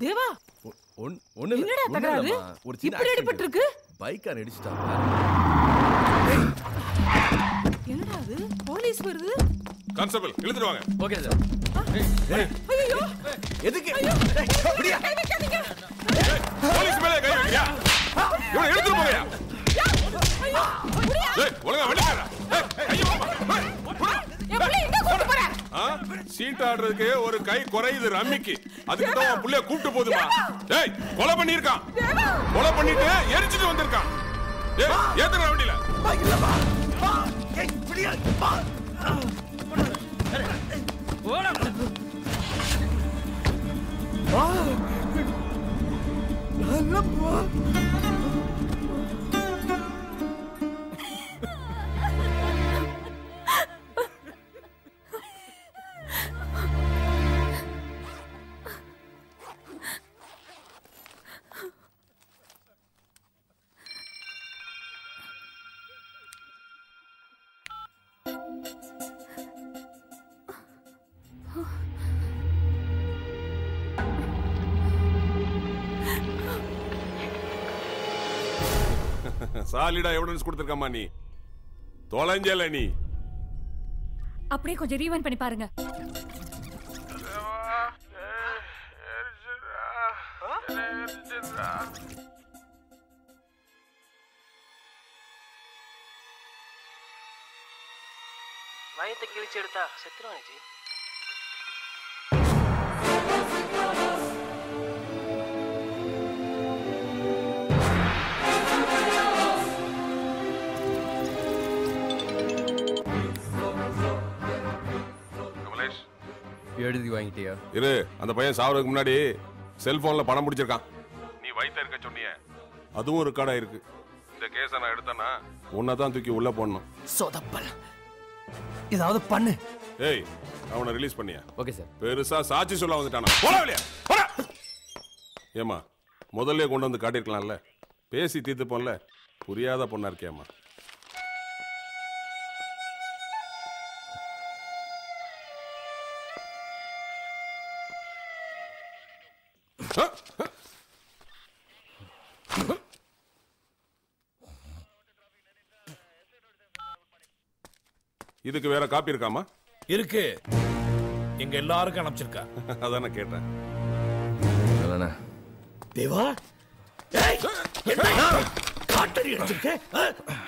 தேவா என்னடா தகராறு? ஒரு சின்ன இப்படி அடிபட்டிருக்கு. பைக்கார இடிச்சிட்டாங்க. என்னடா அது? போலீஸ் வருது. கான்ஸ்டபிள் இழுத்துடுவாங்க. Okay sir. ஐயோ எதுக்கு? போலீஸ் மேல கை வைக்கிறியா? இவனை இழுத்து போறியா? ஏய் ஒழுங்கா வெளியேறா. ஏய் சீட் ஆடுறதுக்கு ஒரு கை குறையுது ரம்மிக்கு. அதுக்கு தான் உன் புள்ளைய கூப்பிட்டு போதுமா? ஏய் கொலை பண்ணிருக்கான். கொலை பண்ணிட்டு எரிச்சிட்டு வந்திருக்கான். ஏய் ஏத்துற வண்டியில. இல்லப்பா. ஏய் பிடியா. ஓடா. நல்லப்பா. சாலிடா எவிடன்ஸ் கொடுத்திருக்கமா நீ? தொலைஞ்சல நீ. அப்படியே கொஞ்சம் ரீவைண்ட் பண்ணி பாருங்க. வயத்தை கிழிச்சு எடுத்தா செத்துருவானே. எழுதி வாங்கிட்டியா? இரு, அந்த பையன் சாவறதுக்கு முன்னாடி செல்போன்ல பணம் முடிச்சிருக்கான். நீ வயித்த இருக்க சொன்னியே, அதுவும் ரெக்கார்ட் ஆயிருக்கு. இந்த கேஸ நான் எடுத்தேன்னா உன்னதான் தூக்கி உள்ள போடணும். சொதப்பல். ஏதாவது பண்ணு. ஏய் அவனை ரிலீஸ் பண்ணியா? Okay sir. பெருசா சாட்சி சொல்ல வந்துட்டானா? போடா வெளிய போடா. ஏமா முதல்ல கொண்டு வந்து காட்டிருக்கலாம்ல, பேசி தீர்த்து போன்ல. புரியாத பொண்ணா இருக்கேம்மா. இதுக்கு வேற காப்பி இருக்காமா? இருக்கு. எங்க எல்லாருக்கும் அனுப்பிச்சிருக்கா. அதானே கேட்டேன். தேவா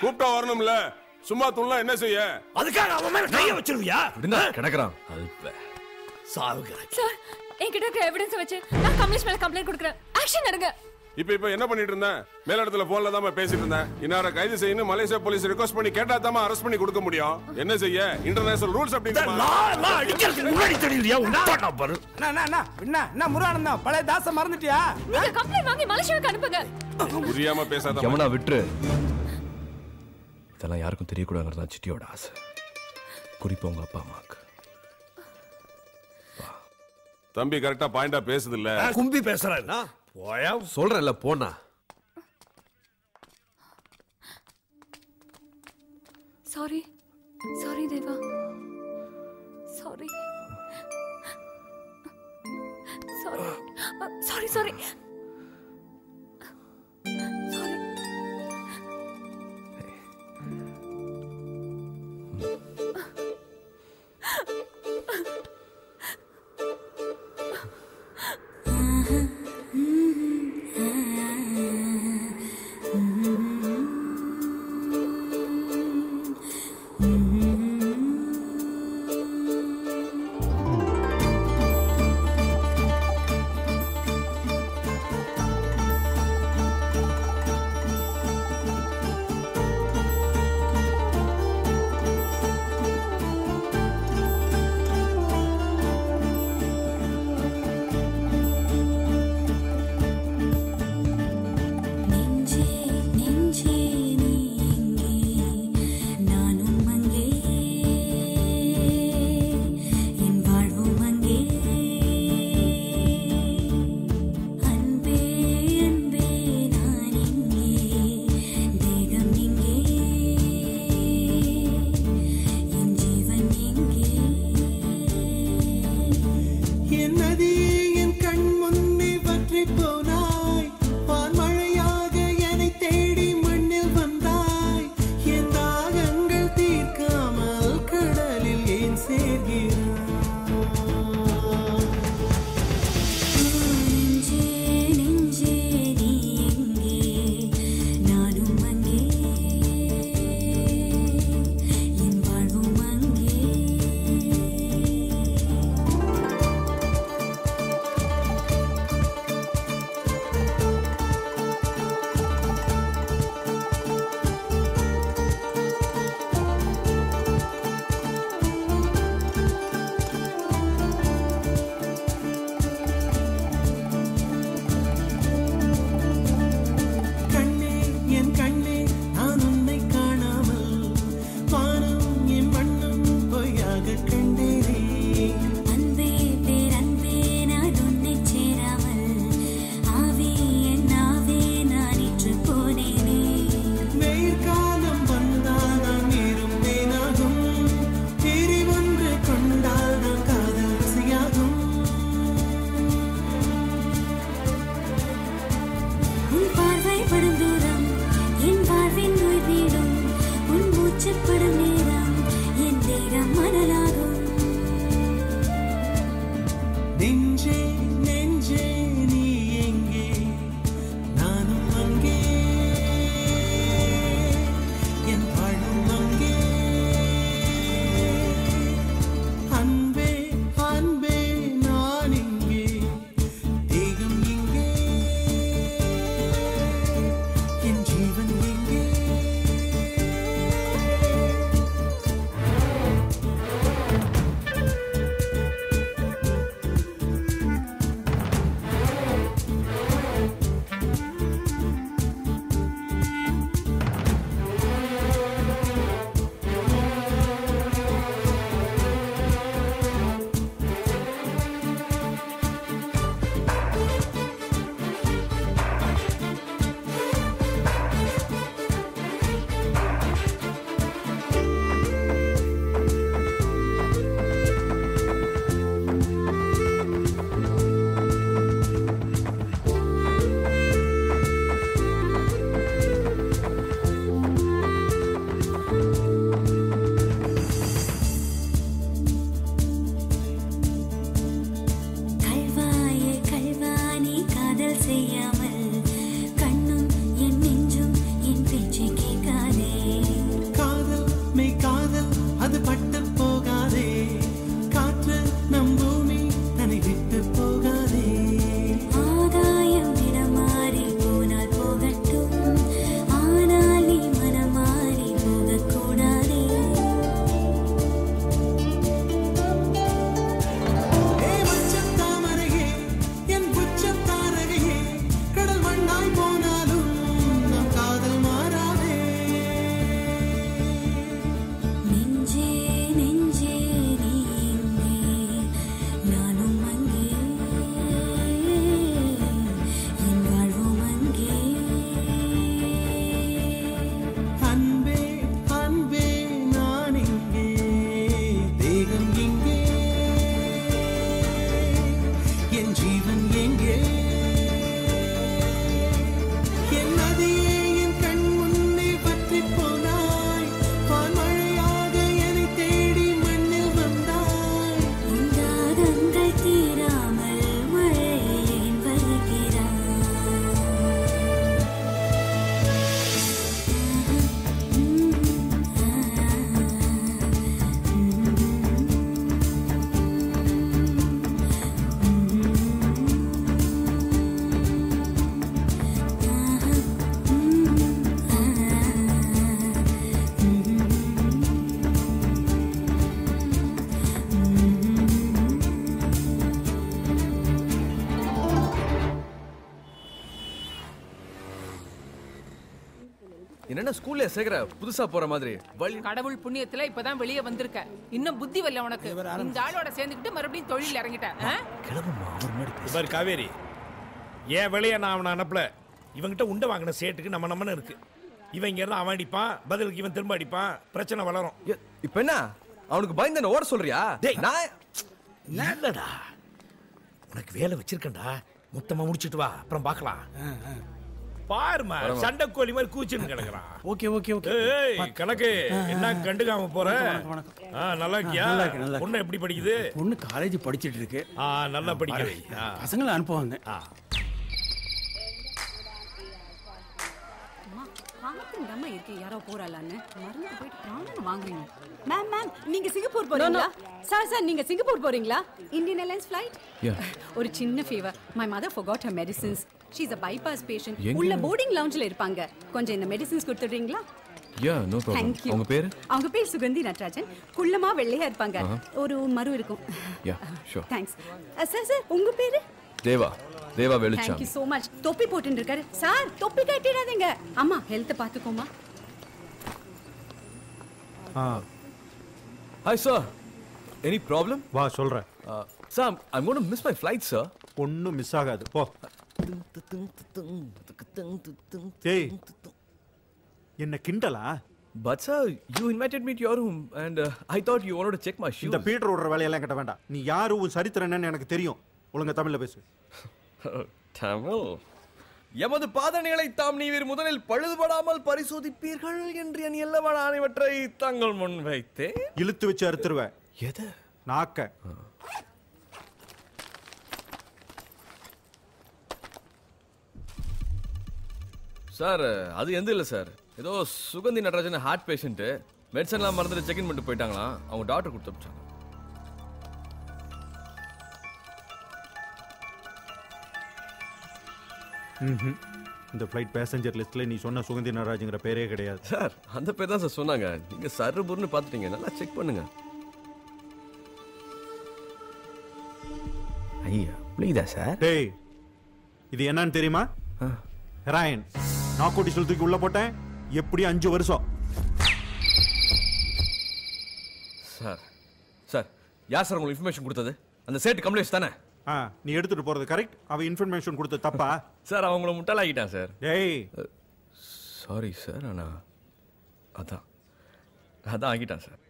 கூப்பிட்டா வரணும்ல, சும்மா துள்ளா என்ன செய்ய? அதுக்காக அவன் மேல கைய வச்சிருவியா? கிடக்குறான் அல்ப சாவுகிறான். சார் என்கிட்ட இருக்க எவிடன்ஸ் வச்சு நான் கமிஷன் மேல கம்ப்ளைண்ட் கொடுக்குறேன். ஆக்ஷன் எடுங்க. இப்ப என்ன பண்ணிட்டு இருந்தேன்? மேல இடத்துல போன்ல தான் பேசிட்டு இருந்தேன். இன்னார கைது செய்யணும் மலேசியா போலீஸ் ரிக்வெஸ்ட் பண்ணி கேட்டா தான் அரெஸ்ட் பண்ணி கொடுக்க முடியும். என்ன செய்ய? இன்டர்நேஷனல் ரூல்ஸ் அப்படின்னு முன்னாடி தெரியலையா? உண்டாடா பாரு. என்ன முருகானந்தா பழைய தாச மறந்துட்டியா? நீங்க கம்ப்ளைண்ட் வாங்கி மலேசியாவுக்கு அனுப்புங்க. புரியாம பேசாத. யமுனா விட்டுரு. இதெல்லாம் யாருக்கும் தெரியக்கூடாதுங்கிறதா சிட்டியோட ஆசை. குறிப்பா உங்க அப்பா அம்மாக்கு. தம்பி கரெக்டா பாயிண்டா பேசுது இல்ல? கும்பி பேசுறாரு. போயா சொல்றேன்ல போனா. Sorry sorry Deva. Sorry sorry sorry sorry sorry. என்னென்ன ஸ்கூல்ல சேர்க்கிற புதுசா போற மாதிரி வழி கடவுள் புண்ணியத்துல இப்பதான் வெளியே வந்திருக்க. இன்னும் புத்தி வரல உனக்கு. இந்த ஆளோட சேர்ந்துக்கிட்டு மறுபடியும் தொழில் இறங்கிட்ட. பாரு காவேரி, ஏன் வெளியே நான் அவனை அனுப்பல. இவங்கிட்ட உண்டை வாங்கின சேட்டுக்கு நம்மன்னு இருக்கு. இவன் இங்க இருந்தா அவன் அடிப்பான், பதிலுக்கு இவன் திரும்ப அடிப்பான், பிரச்சனை வளரும். இப்ப என்ன அவனுக்கு பயந்து என்ன ஓட சொல்றியா? நான் இல்லடா, உனக்கு வேலை வச்சிருக்கேன்டா. மொத்தமா முடிச்சிட்டு வா, அப்புறம் பார்க்கலாம். பாருமா, சண்டை கோழி மாதிரி கூச்சின்னு கிடக்குறான். Okay okay okay. ஏய் கணக்கு, என்ன கண்டுக்காம போற? நல்லா இருக்கியா? பொண்ணு எப்படி படிக்குது? பொண்ணு காலேஜ் படிச்சிட்டு இருக்கு. நல்லா படிக்குது. பசங்களை அனுப்புவாங்க. பாத்துங்கம்மா இருக்கு, யாரோ போறாளான்னு மருந்து போயிட்டு பிராணம் வாங்குறீங்க. மேம் நீங்க சிங்கப்பூர் போறீங்களா? சார் நீங்க சிங்கப்பூர் போறீங்களா? Indian airlines flight? ஒரு சின்ன fever. My mother forgot her medicines. she is a bypass patient. உள்ள போர்டிங் லவுஞ்சில இருப்பாங்க. கொஞ்சம் இந்த மெடிசின்ஸ் கொடுத்துறீங்களா? No problem. உங்க பேரு? அவங்க பேர் சுகந்தி நட்ராஜன். குள்ளமா வெள்ளையா இருப்பாங்க. ஒரு மரு இருக்கும். ஷூர். தேங்க்ஸ். சார் உங்க பேரு? தேவா வெளிச்சம். Thank you so much. தொப்பி போட்டுட்டு இருக்காரு. சார் தொப்பி கட்டிடாதீங்க. அம்மா health பாத்துக்கோமா. Hi sir. Any problem? வா சொல்றேன். Sir, I'm going to miss my flight, sir. ஒண்ணும் மிஸ் ஆகாது. போ. ஏய், என்ன கிண்டலா? But sir, you invited me to your room and I thought you wanted to check my shoes. இந்த Peter ஓடுற வேலையெல்லாம் கிட்ட வேண்டாம். நீ யாரு, உன் சரித்திரம் என்னன்னு எனக்கு தெரியும். ஒழுங்கா தமிழ்ல பேசு. தமிழ். எமது பாதனைகளை தாம் நீவீர் முதலில் பழுதுபடாமல் பரிசோதிப்பீர்கள் என்று என் எல்லவன அனைவற்றை தங்கள் முன் வைத்தேன். இழுத்து வச்சு அறுத்துருவேன். எது? நாக்க. சார் அது எந்த இல்லை சார். ஏதோ சுகந்தி நடராஜன் ஹார்ட் பேஷண்ட். மெடிசன்லாம் மறந்துட்டு செக்இன் பண்ணிட்டு போயிட்டாங்களாம். அவங்க டாக்டர் கொடுத்து அனுப்பிச்சாங்க. இந்த ஃப்ளைட் பேசஞ்சர் லிஸ்ட்ல நீ சொன்ன சுகந்தி நடராஜங்கிற பேரே கிடையாது. சார் அந்த பேர் தான் சார் சொன்னாங்க. நீங்க சர்புர்னு பார்த்துட்டீங்க. நல்லா செக் பண்ணுங்க. ஐயா புரியுதா சார்? டேய், இது என்னன்னு தெரியுமா? ஹெராயின். நாக்கோட்டி தூக்கி உள்ள போட்டேன். எப்படி 5 வருஷம். சார் யார் சார் உங்களுக்கு இன்ஃபர்மேஷன் கொடுத்தது? அந்த சேட்டு கம்ப்ளைண்ட்ஸ் தானே? நீ எடுத்துட்டு போறது கரெக்ட். அவ இன்ஃபர்மேஷன் கொடுத்த தப்பா? சார் அவங்கள முட்டாளாக்கிட்டான் சார். டேய் சாரி சார். ஆனா அதான் ஆகிட்டான் சார்.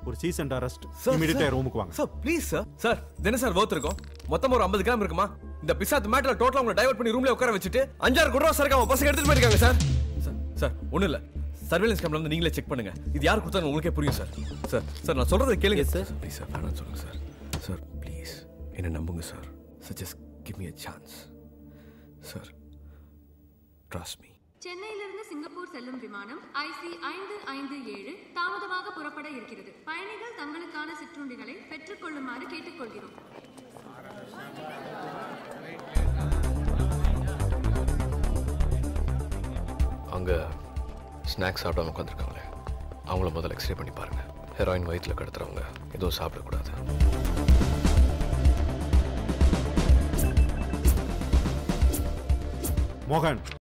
ஒரு சீசன் அரெஸ்ட். இமிடியேட்டா ரூமுக்கு வாங்க. Sir please sir. சார் என்ன சார் வர்த் இருக்கும்? மொத்தமா ஒரு 50 கிராம் இருக்குமா? இந்த பிசாத் மேட்டர்ல டோட்டலா உங்களை டைவர்ட் பண்ணி ரூம்ல உட்கார வச்சுட்டு 5-6 கோடி ரூபாய் சரக்கு அவங்க பசங்க எடுத்துட்டு போயிருக்காங்க சார். சார் ஒண்ணும் இல்ல. சர்வேலன்ஸ் கேமரா வந்து நீங்களே செக் பண்ணுங்க. இது யார் கொடுத்தாங்க உங்களுக்கே புரியும் சார். சார் நான் சொல்றதை கேளுங்க சார். ப்ளீஸ் சார் வேணாம்னு சொல்லுங்க சார். சார் ப்ளீஸ் என்ன நம்புங்க sir. Sir just give me a chance. Sir trust me. சென்னையிலிருந்து சிங்கப்பூர் செல்லும் விமானம் IC 557 தாமதமாக புறப்பட இருக்கிறது. பயணிகள் தங்களுக்கான சிற்றுண்டிகளை பெற்றுக்கொள்ளுமாறு கேட்டுக்கொள்கிறோம். அங்க ஸ்நாக்ஸ் சாப்பிடாம உட்காந்துருக்காங்களே, அவங்கள முதல்ல எக்ஸ்ரே பண்ணி பாருங்க. ஹெராயின் வயிற்றுல கடத்துறவங்க எதுவும் சாப்பிடக்கூடாது. மோகன்